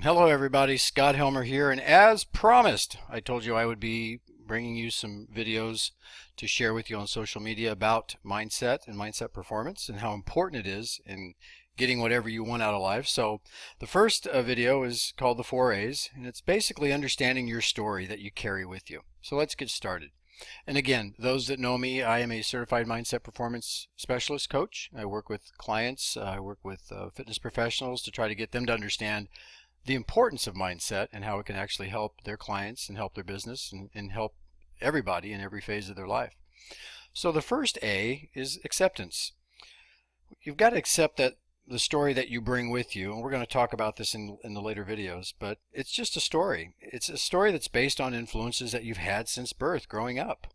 Hello everybody, Scott Helmer here, and as promised, I told you I would be bringing you some videos to share with you on social media about mindset and mindset performance and how important it is in getting whatever you want out of life. So the first video is called the 4 A's, and it's basically understanding your story that you carry with you. So let's get started. And again, those that know me, I am a certified mindset performance specialist coach. I work with clients, I work with fitness professionals to try to get them to understand the importance of mindset and how it can actually help their clients and help their business and help everybody in every phase of their life. So the first A is acceptance. You've got to accept that the story that you bring with you, and we're going to talk about this in the later videos, but it's just a story. It's a story that's based on influences that you've had since birth, growing up,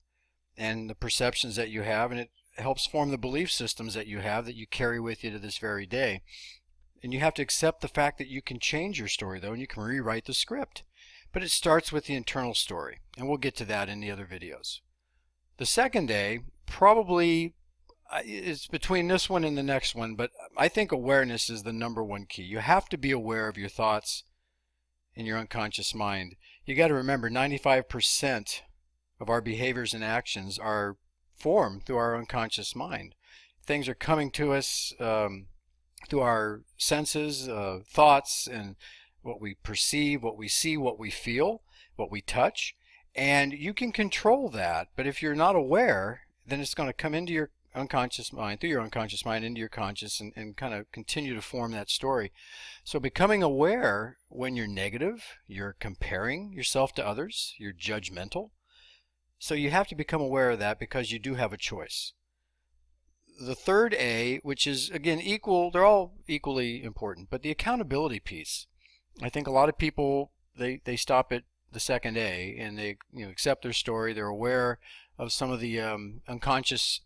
and the perceptions that you have, and it helps form the belief systems that you have that you carry with you to this very day. And you have to accept the fact that you can change your story, though, and you can rewrite the script. But it starts with the internal story, and we'll get to that in the other videos. The second A probably is between this one and the next one, but I think awareness is the #1 key. You have to be aware of your thoughts in your unconscious mind. You got to remember 95% of our behaviors and actions are formed through our unconscious mind. Things are coming to us through our senses, thoughts, and what we perceive, what we see, what we feel, what we touch, and you can control that. But if you're not aware, then it's going to come into your unconscious mind, through your unconscious mind, into your conscious, and kind of continue to form that story. So becoming aware when you're negative, you're comparing yourself to others, you're judgmental. So you have to become aware of that because you do have a choice. The third A, which is again equal, they're all equally important, but the accountability piece. I think a lot of people they stop at the second A and they accept their story. They're aware of some of the unconscious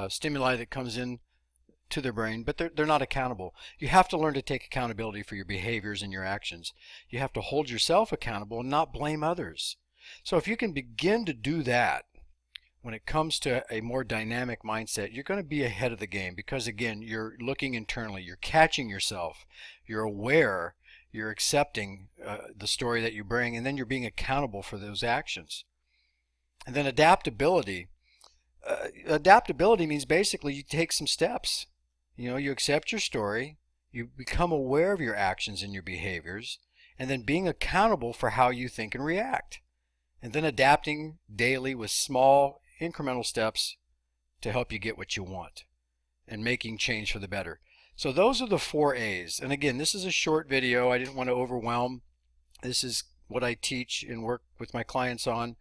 stimuli that comes in to their brain, but they're not accountable. You have to learn to take accountability for your behaviors and your actions. You have to hold yourself accountable and not blame others. So if you can begin to do that, when it comes to a more dynamic mindset, you're going to be ahead of the game because, again, you're looking internally, you're catching yourself, you're aware, you're accepting the story that you bring, and then you're being accountable for those actions. And then adaptability. Adaptability means basically you take some steps. You accept your story, you become aware of your actions and your behaviors, and then being accountable for how you think and react. And then adapting daily with small incremental steps to help you get what you want and making change for the better. So those are the 4 A's. And again, this is a short video. I didn't want to overwhelm. This is what I teach and work with my clients on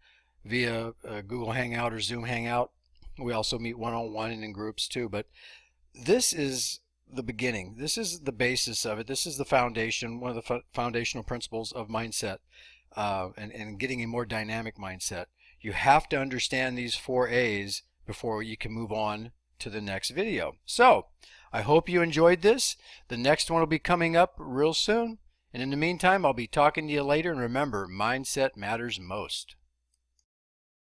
via Google Hangout or Zoom Hangout. We also meet one-on-one and in groups too. But this is the beginning. This is the basis of it. This is the foundation, one of the foundational principles of mindset and getting a more dynamic mindset. You have to understand these 4 A's before you can move on to the next video. So I hope you enjoyed this. The next one will be coming up real soon. And in the meantime, I'll be talking to you later. And remember, mindset matters most.